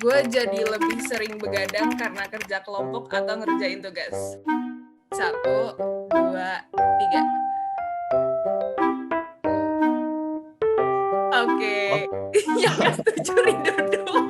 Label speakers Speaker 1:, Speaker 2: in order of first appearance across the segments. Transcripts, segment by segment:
Speaker 1: Gue jadi lebih sering begadang karena kerja kelompok atau ngerjain tugas. 1, 2, 3. Oke. Yang gak setuju Rido doang.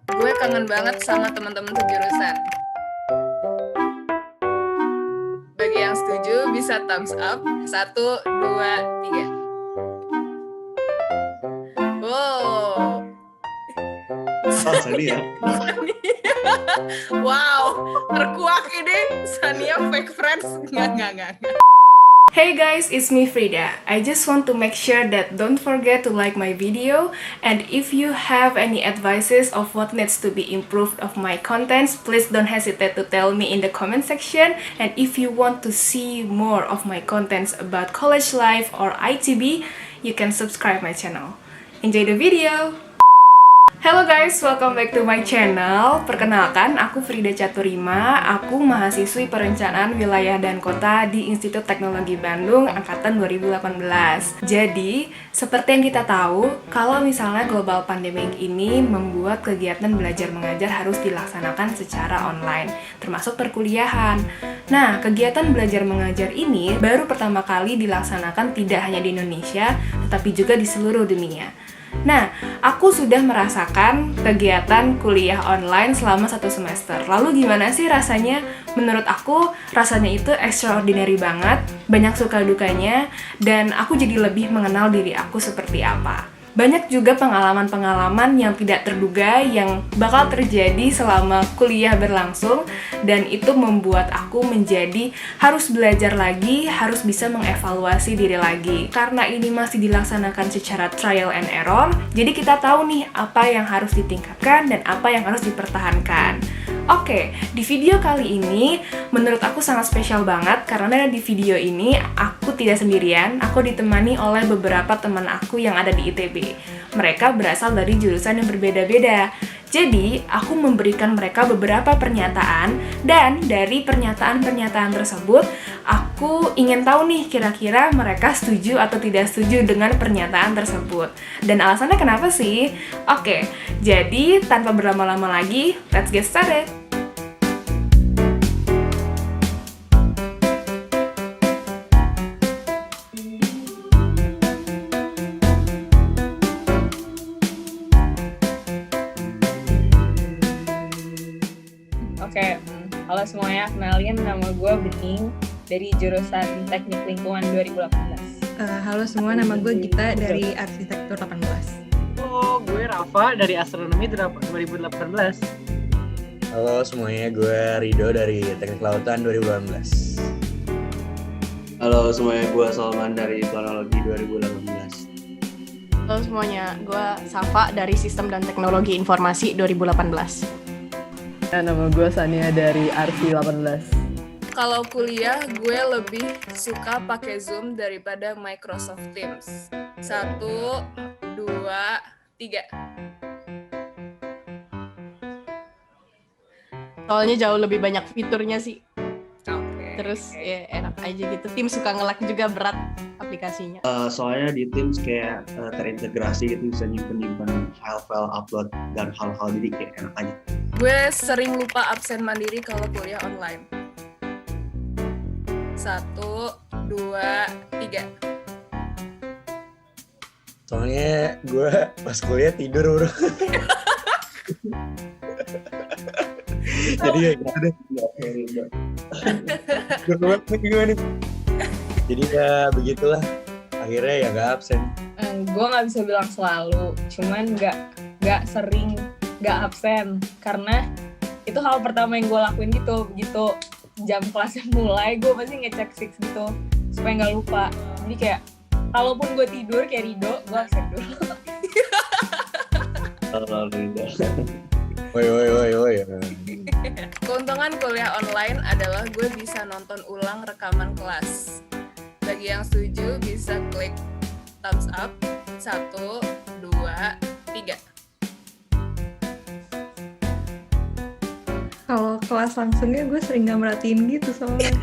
Speaker 1: Gue kangen banget sama teman-teman sejurusan. Bagi yang setuju bisa thumbs up. 1, 2, 3. Wow.
Speaker 2: Sania.
Speaker 1: Wow, terkuak ini Sania fake friends. Nggak. Hey guys, it's me Frida. I just want to make sure that don't forget to like my video, and if you have any advices of what needs to be improved of my contents, please don't hesitate to tell me in the comment section. And if you want to see more of my contents about college life or ITB, you can subscribe my channel. Enjoy the video! Hello guys, welcome back to my channel. Perkenalkan, aku Frida Caturima. Aku mahasiswi Perencanaan Wilayah dan Kota di Institut Teknologi Bandung angkatan 2018. Jadi, seperti yang kita tahu, kalau misalnya global pandemic ini membuat kegiatan belajar mengajar harus dilaksanakan secara online, termasuk perkuliahan. Nah, kegiatan belajar mengajar ini baru pertama kali dilaksanakan tidak hanya di Indonesia, tetapi juga di seluruh dunia. Nah, aku sudah merasakan kegiatan kuliah online selama 1 semester. Lalu gimana sih rasanya? Menurut aku, rasanya itu extraordinary banget, banyak suka dukanya, dan aku jadi lebih mengenal diri aku seperti apa. Banyak juga pengalaman-pengalaman yang tidak terduga yang bakal terjadi selama kuliah berlangsung, dan itu membuat aku menjadi harus belajar lagi, harus bisa mengevaluasi diri lagi. Karena ini masih dilaksanakan secara trial and error, jadi kita tahu nih apa yang harus ditingkatkan dan apa yang harus dipertahankan. Oke, di video kali ini menurut aku sangat spesial banget karena di video ini aku tidak sendirian, aku ditemani oleh beberapa teman aku yang ada di ITB. Mereka berasal dari jurusan yang berbeda-beda. Jadi, aku memberikan mereka beberapa pernyataan, dan dari pernyataan-pernyataan tersebut, aku ingin tahu nih kira-kira mereka setuju atau tidak setuju dengan pernyataan tersebut. Dan alasannya kenapa sih? Oke, jadi tanpa berlama-lama lagi, let's get started!
Speaker 3: Oke, halo semuanya, kenalin nama gue Bening dari jurusan Teknik Lingkungan 2018.
Speaker 4: Halo semua, nama gue Gita dari Arsitektur 18.
Speaker 5: Halo, gue Rafa dari Astronomi 2018.
Speaker 2: Halo semuanya, gue Rido dari Teknik Lautan 2018.
Speaker 6: Halo semuanya, gue Salman dari Planologi 2018.
Speaker 7: Halo semuanya, gue Safa dari Sistem dan Teknologi Informasi 2018.
Speaker 5: Nama gue Sania dari Arsi 18.
Speaker 1: Kalau kuliah, gue lebih suka pakai Zoom daripada Microsoft Teams. 1, 2, 3.
Speaker 7: Soalnya jauh lebih banyak fiturnya sih.
Speaker 1: Oke.
Speaker 7: Terus ya enak aja gitu. Tim suka nge-lag juga berat aplikasinya.
Speaker 6: Soalnya di Teams kayak terintegrasi gitu, bisa nyimpen file-file upload dan hal-hal, jadi kayak enak aja.
Speaker 1: Gue sering lupa absen mandiri kalau kuliah online. 1, 2, 3.
Speaker 2: Soalnya gue pas kuliah tidur bro. Jadi ya gitu deh. Gimana nih? Jadi ya begitulah. Akhirnya ya gak absen.
Speaker 3: Gue nggak bisa bilang selalu, cuman nggak sering nggak absen, karena itu hal pertama yang gue lakuin gitu. Begitu jam kelasnya mulai, gue pasti ngecek six gitu supaya nggak lupa. Jadi kayak kalaupun gue tidur kayak Rido, gue absen dulu.
Speaker 6: Halo Rido.
Speaker 2: Woi.
Speaker 1: Keuntungan kuliah online adalah gue bisa nonton ulang rekaman kelas. Bagi yang setuju bisa klik thumbs up. 1, 2, 3.
Speaker 4: Kalau kelas langsungnya gue sering gak merhatiin gitu soalnya.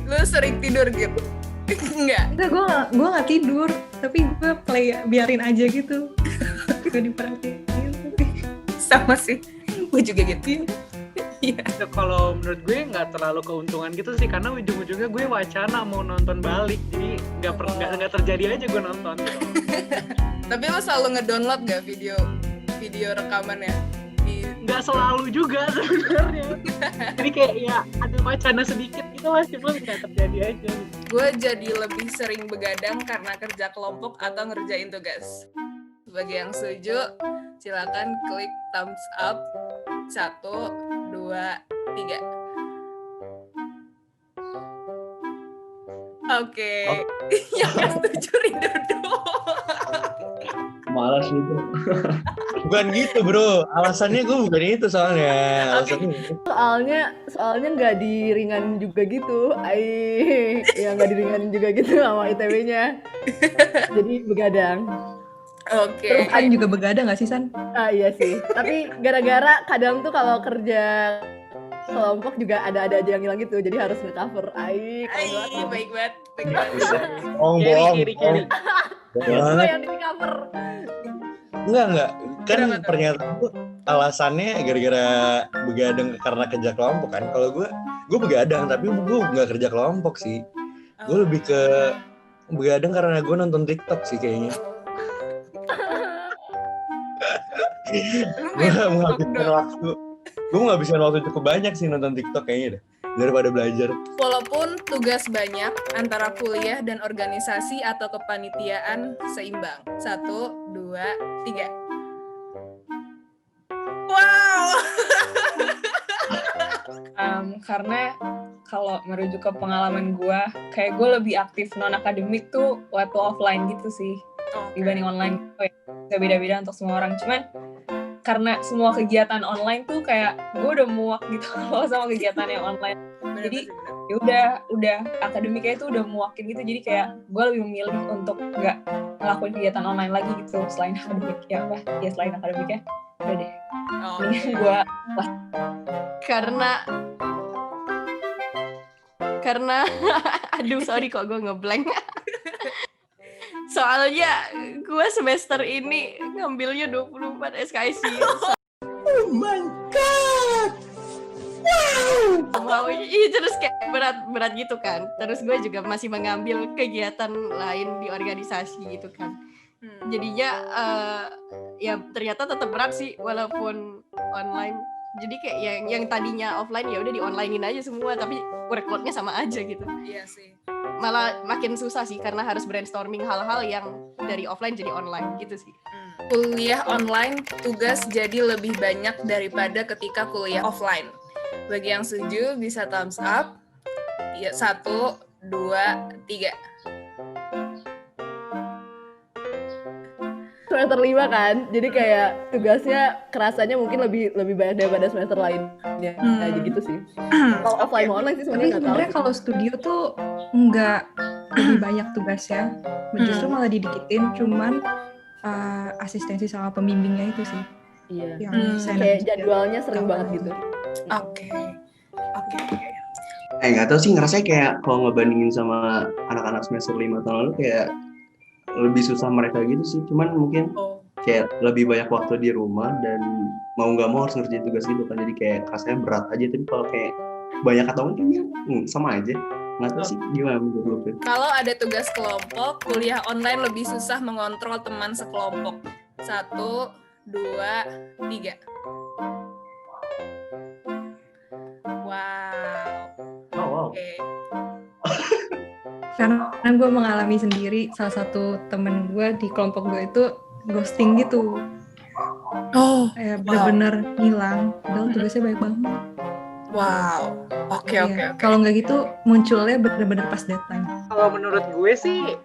Speaker 1: Lu sering tidur gitu? Enggak.
Speaker 4: Enggak, gue gak tidur. tapi gue biarin aja gitu. Gak diperhatiin.
Speaker 1: Sama sih, gue juga gitu. Iya.
Speaker 8: Kalau menurut gue nggak terlalu keuntungan gitu sih, karena ujung-ujungnya gue wacana mau nonton balik, jadi nggak terjadi aja gue nonton.
Speaker 1: Tapi lo selalu ngedownload gak video rekamannya?
Speaker 8: Nggak selalu juga sebenarnya. Jadi kayak ya ada wacana sedikit gitu lah, cuma nggak terjadi aja.
Speaker 1: Gue jadi lebih sering begadang karena kerja kelompok atau ngerjain tugas. Bagi yang setuju, silakan klik thumbs up. 1, 2, 3. Oke. Yang gak setuju Rindu doang.
Speaker 6: Malas gitu.
Speaker 2: Bukan gitu bro, alasannya gue bukan itu soalnya.
Speaker 5: Soalnya nggak diringanin juga gitu. Ya nggak diringanin juga gitu sama ITW-nya. Jadi begadang.
Speaker 1: Oke.
Speaker 4: Terus An juga begadang gak sih, San?
Speaker 5: Iya sih. Tapi gara-gara kadang tuh kalau kerja kelompok juga ada aja yang hilang gitu. Jadi harus nge-cover.
Speaker 1: Baik banget.
Speaker 2: Bohong.
Speaker 8: Kiri.
Speaker 5: Gue yang di-cover.
Speaker 2: Enggak. Kan pernyataan gue alasannya gara-gara begadang karena kerja kelompok kan. Kalau gue begadang tapi gue nggak kerja kelompok sih. Gue lebih ke begadang karena gue nonton TikTok sih kayaknya. Gue menghabiskan waktu cukup banyak sih nonton TikTok kayaknya deh, daripada belajar.
Speaker 1: Walaupun tugas banyak, antara kuliah dan organisasi atau kepanitiaan seimbang. 1, 2, 3. Wow.
Speaker 3: Karena kalau merujuk ke pengalaman gue, kayak gue lebih aktif non-akademik tuh waktu offline gitu sih, dibanding online. Gak beda-beda untuk semua orang, cuman karena semua kegiatan online tuh kayak gue udah muak gitu loh sama kegiatan yang online. Jadi ya udah akademiknya itu udah muakin gitu, jadi kayak gue lebih memilih untuk nggak ngelakuin kegiatan online lagi gitu selain akademik. Selain akademiknya udah deh, mendingan gue
Speaker 7: karena aduh sorry kok gue ngeblank. Soalnya gue semester ini ngambilnya 24 SKSI.
Speaker 2: Oh my god.
Speaker 7: Wow. Iya, terus kayak berat gitu kan. Terus gue juga masih mengambil kegiatan lain di organisasi gitu kan. Jadinya ya ternyata tetap berat sih walaupun online. Jadi kayak yang tadinya offline ya udah di onlinein aja semua, tapi workload-nya sama aja gitu.
Speaker 1: Iya sih.
Speaker 7: Malah makin susah sih karena harus brainstorming hal-hal yang dari offline jadi online gitu sih.
Speaker 1: Kuliah online, tugas jadi lebih banyak daripada ketika kuliah offline. Bagi yang setuju bisa thumbs up. Ya, 1, 2, 3.
Speaker 5: Semester 5 kan, jadi kayak tugasnya kerasanya mungkin lebih banyak daripada semester lainnya. Kayak gitu sih. Kalau offline mau online sih
Speaker 4: Tapi sebenarnya kalau studio tuh nggak lebih banyak tugasnya, justru malah didikitin, cuman asistensi sama pembimbingnya itu sih.
Speaker 5: Iya.
Speaker 4: Yang
Speaker 5: Kayak jadwalnya sering banget gitu.
Speaker 1: Oke.
Speaker 6: Nggak tahu sih, ngerasanya kayak kalau ngebandingin sama anak-anak semester 5 tahun lalu kayak lebih susah mereka gitu sih. Cuman mungkin kayak lebih banyak waktu di rumah dan mau nggak mau harus ngerjain tugas gitu kan. Jadi kayak rasanya berat aja. Tapi kalau kayak banyak atau enggak sama aja. Nggak tahu sih gimana menurut gue.
Speaker 1: Kalau ada tugas kelompok, kuliah online lebih susah mengontrol teman sekelompok. 1, 2, 3. Wow. Oke.
Speaker 4: Karena gue mengalami sendiri, salah satu temen gue di kelompok gue itu ghosting gitu. Kayak bener-bener hilang, padahal tugasnya banyak banget.
Speaker 1: Wow. Oke.
Speaker 4: Kalau nggak gitu munculnya bener-bener pas deadline.
Speaker 8: Kalau menurut gue sih,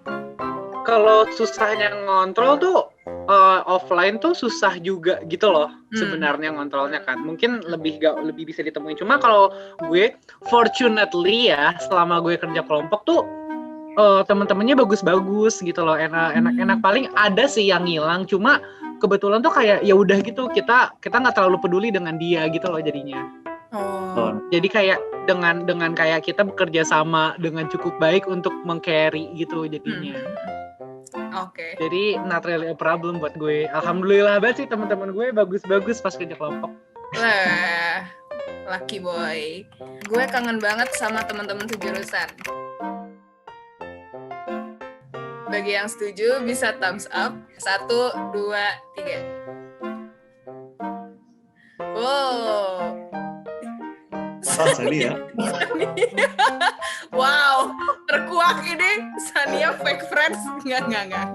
Speaker 8: kalau susahnya ngontrol tuh offline tuh susah juga gitu loh sebenarnya ngontrolnya kan. Mungkin lebih bisa ditemuin. Cuma kalau gue fortunately ya selama gue kerja kelompok tuh teman-temannya bagus-bagus gitu loh, enak-enak. Paling ada sih yang hilang, cuma kebetulan tuh kayak ya udah gitu, kita nggak terlalu peduli dengan dia gitu loh jadinya. Jadi kayak dengan kayak kita bekerja sama dengan cukup baik untuk meng-carry gitu jadinya.
Speaker 1: Oke.
Speaker 8: Jadi not really a problem buat gue. Alhamdulillah banget sih teman-teman gue bagus-bagus pas kerja kelompok.
Speaker 1: Lah, lucky boy. Gue kangen banget sama teman-teman sejurusan. Bagi yang setuju bisa thumbs up. 1, 2, 3. Wow.
Speaker 6: Sania.
Speaker 1: Wow, terkuak ini Sania fake friends. Enggak.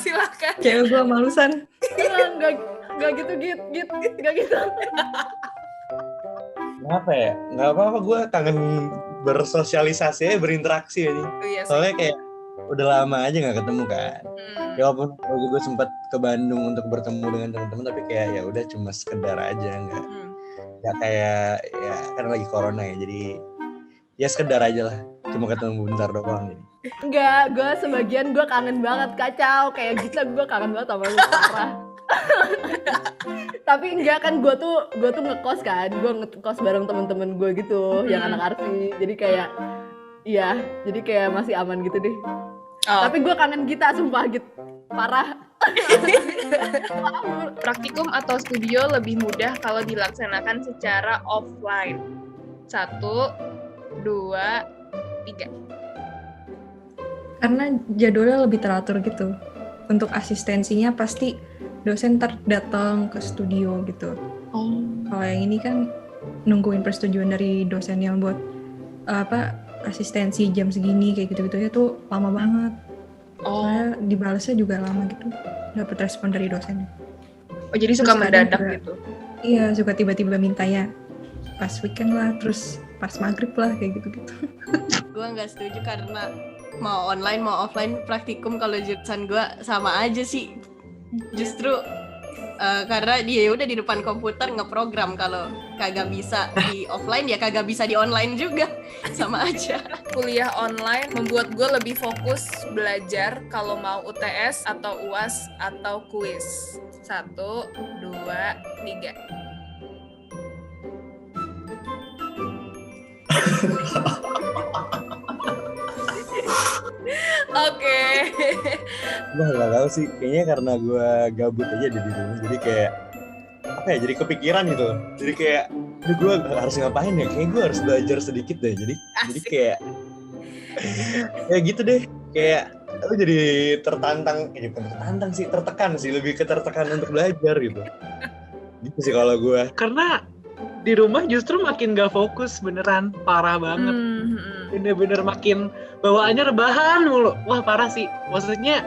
Speaker 1: Silakan.
Speaker 4: Kayak gue malusan.
Speaker 5: Enggak gitu.
Speaker 2: Kenapa ya? Nggak apa-apa, gue kangen bersosialisasi, berinteraksi ini.
Speaker 1: Iya sih.
Speaker 2: Soalnya kayak udah lama aja nggak ketemu kan. Ya walaupun gue sempat ke Bandung untuk bertemu dengan teman-teman, tapi kayak ya udah cuma sekedar aja, nggak kayak ya kan lagi corona ya, jadi ya sekedar aja lah, cuma ketemu bentar doang ini.
Speaker 5: Enggak, gue sebagian gue kangen banget, kacau kayak gitu, gue kangen banget sama lu parah. Tapi enggak kan, gue tuh ngekos kan, gue ngekos bareng temen-temen gue gitu, yang anak arsi, jadi kayak iya, jadi kayak masih aman gitu deh. Tapi gue kangen Gita, sumpah gitu, parah.
Speaker 1: Praktikum atau studio lebih mudah kalau dilaksanakan secara offline. 1, 2, 3.
Speaker 4: Karena jadwalnya lebih teratur gitu. Untuk asistensinya pasti dosen datang ke studio gitu. Kalau yang ini kan nungguin persetujuan dari dosen yang buat asistensi jam segini kayak gitu-gitu ya tuh lama banget. Soalnya dibalasnya juga lama gitu. Dapat respon dari dosennya.
Speaker 1: Oh, jadi suka
Speaker 4: Terus
Speaker 1: mendadak
Speaker 4: juga,
Speaker 1: gitu.
Speaker 4: Iya, suka tiba-tiba mintanya pas weekend lah, terus pas maghrib lah kayak gitu-gitu.
Speaker 7: Gue nggak setuju karena mau online mau offline praktikum kalau jurusan gue sama aja sih. Justru karena dia udah di depan komputer ngeprogram, kalau kagak bisa di offline ya kagak bisa di online juga, sama aja.
Speaker 1: Kuliah online membuat gue lebih fokus belajar kalau mau UTS atau UAS atau kuis. 1, 2, 3. Oke.
Speaker 2: Gue nggak tahu sih, kayaknya karena gue gabut aja di rumah, jadi kayak apa ya, jadi kepikiran gitu. Jadi kayak gue harus ngapain ya, kayak gue harus belajar sedikit deh. Jadi kayak ya gitu deh, kayak aku jadi tertantang, bukan tertantang sih, tertekan sih, lebih ke tertekan untuk belajar gitu. Gitu sih kalau gue.
Speaker 8: Karena di rumah justru makin gak fokus, beneran parah banget. Bener-bener makin bawaannya rebahan mulu. Wah parah sih, maksudnya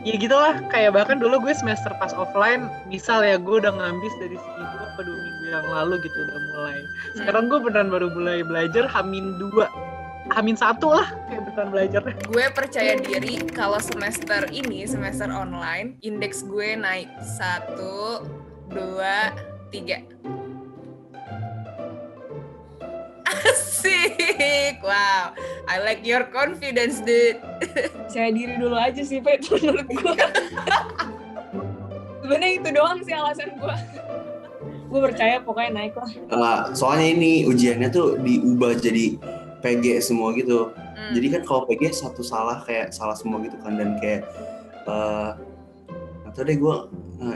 Speaker 8: ya gitu lah. Kayak bahkan dulu gue semester pas offline, misal ya gue udah ngambis dari seminggu apa 2 minggu yang lalu gitu udah mulai. Sekarang gue beneran baru mulai belajar H-2, H-1 lah kayak beneran belajar.
Speaker 1: Gue percaya diri kalau semester ini, semester online, indeks gue naik. 1, 2, 3. Asik, wow, I like your confidence, dude.
Speaker 3: Saya diri dulu aja sih, Pe, menurut gue. Sebenarnya itu doang sih alasan gue. Gue percaya pokoknya naik lah.
Speaker 6: Soalnya ini ujiannya tuh diubah jadi PG semua gitu. Jadi kan kalau PG satu salah kayak salah semua gitu kan, dan kayak atau deh gue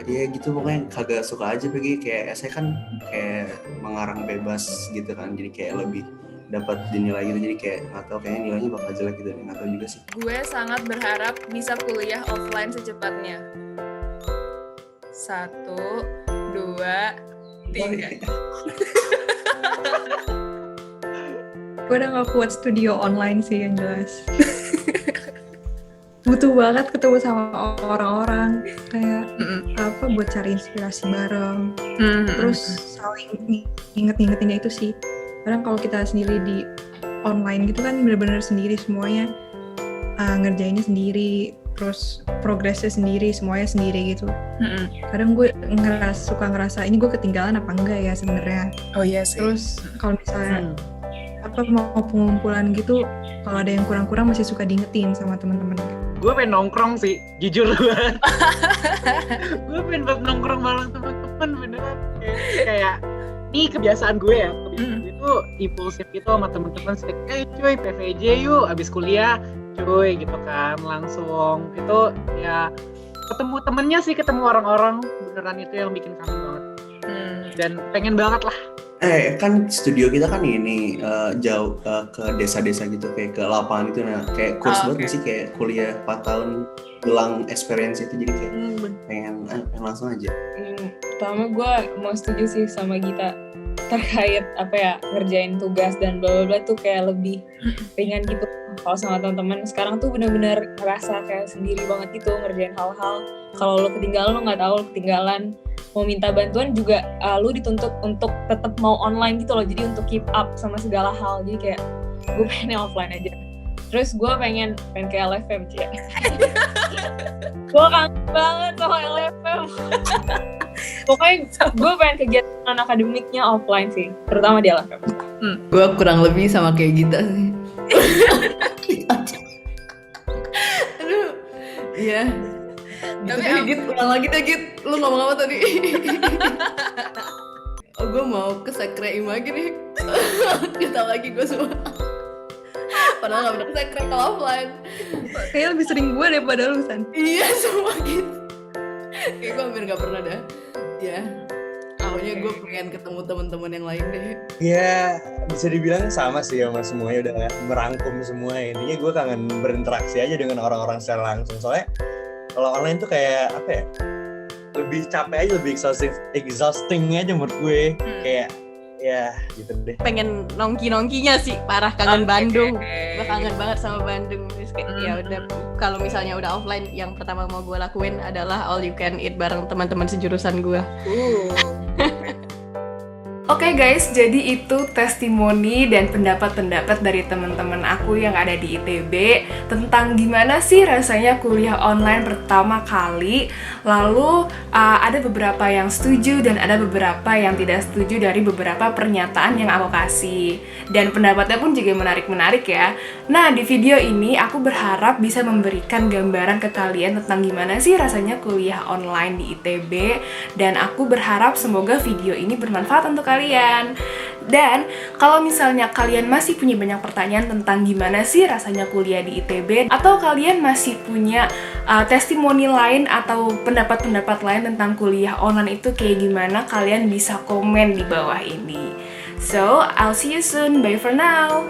Speaker 6: ya gitu pokoknya kagak suka aja PG. Kayak saya kan kayak mengarang bebas gitu kan, jadi kayak lebih dapat dinilai gitu, jadi kayak nggak tahu kayaknya nilainya bakal jelek gitu, nggak tahu juga sih.
Speaker 1: Gue sangat berharap bisa kuliah offline secepatnya. 1, 2, 3.
Speaker 4: Gue udah gak kuat studio online sih yang jelas. Butuh banget ketemu sama orang-orang, kayak apa buat cari inspirasi bareng, terus saling inget-ingetinnya itu sih. Kadang kalau kita sendiri di online gitu kan bener-bener sendiri semuanya, ngerjainnya sendiri, terus progresnya sendiri, semuanya sendiri gitu. Kadang gue suka ngerasa ini gue ketinggalan apa enggak ya sebenarnya.
Speaker 1: Oh iya sih.
Speaker 4: Terus kalau misalnya mau pengumpulan gitu, kalau ada yang kurang-kurang masih suka diingetin sama teman-teman.
Speaker 8: Gue pengen nongkrong sih, jujur banget. Gue pengen nongkrong bareng teman-teman beneran. Kayak Ini kebiasaan gue ya, kebiasaan gue itu impulsif gitu sama temen-temen sering, cuy PVJ yuk, abis kuliah cuy gitu kan, langsung itu ya ketemu temennya sih, ketemu orang-orang, beneran itu yang bikin kangen banget. Dan pengen banget lah.
Speaker 6: Kan studio kita kan ini jauh ke desa-desa gitu, kayak ke lapangan gitu, nah kayak kurs banget sih, kayak kuliah 4 tahun gelang experience itu, jadi kayak pengen langsung aja.
Speaker 3: Pertama gue mau setuju sih sama Gita terkait ngerjain tugas dan bla bla bla tuh kayak lebih ringan gitu kalau sama teman-teman. Sekarang tuh benar-benar ngerasa kayak sendiri banget gitu ngerjain hal-hal. Kalau lo ketinggalan, lo nggak tahu lo ketinggalan. Mau minta bantuan juga lu dituntut untuk tetap mau online gitu loh, jadi untuk keep up sama segala hal. Jadi kayak gue pengen offline aja. Terus gue pengen ke LFM sih. Gue kangen banget sama LFM. Pokoknya gue pengen kegiatan akademiknya offline sih, terutama di LFM.
Speaker 5: Gue kurang lebih sama kayak Gita sih. Aduh, iya. Tapi Git, ulang lagi deh Git. Lu ngomong apa tadi? Oh, gue mau ke sekre imagi nih. Kita lagi gue semua. Padahal gak pernah ke sekre kalau offline.
Speaker 4: Kayaknya lebih sering gue daripada lu, San.
Speaker 5: Iya, semua gitu. Kayak gue hampir gak pernah dah. Ya, pokoknya gue pengen ketemu teman-teman yang lain deh.
Speaker 2: Ya, bisa dibilang sama sih sama semuanya, udah merangkum semua. Intinya gue kangen berinteraksi aja dengan orang-orang secara langsung. Soalnya kalau online tuh kayak apa ya, lebih capek aja, lebih exhausting aja menurut gue. Kayak ya gitu deh.
Speaker 7: Pengen nongki-nongkinya sih, parah kangen Bandung. Gue kangen banget sama Bandung. Terus kayak ya udah, kalau misalnya udah offline, yang pertama mau gue lakuin adalah all you can eat bareng teman-teman sejurusan gue.
Speaker 1: Oke guys, jadi itu testimoni dan pendapat-pendapat dari teman-teman aku yang ada di ITB tentang gimana sih rasanya kuliah online pertama kali. Lalu ada beberapa yang setuju dan ada beberapa yang tidak setuju dari beberapa pernyataan yang aku kasih. Dan pendapatnya pun juga menarik-menarik ya. Nah, di video ini aku berharap bisa memberikan gambaran ke kalian tentang gimana sih rasanya kuliah online di ITB. Dan aku berharap semoga video ini bermanfaat untuk kalian. Dan kalau misalnya kalian masih punya banyak pertanyaan tentang gimana sih rasanya kuliah di ITB, atau kalian masih punya testimoni lain atau pendapat-pendapat lain tentang kuliah online itu kayak gimana, kalian bisa komen di bawah ini. So, I'll see you soon. Bye for now.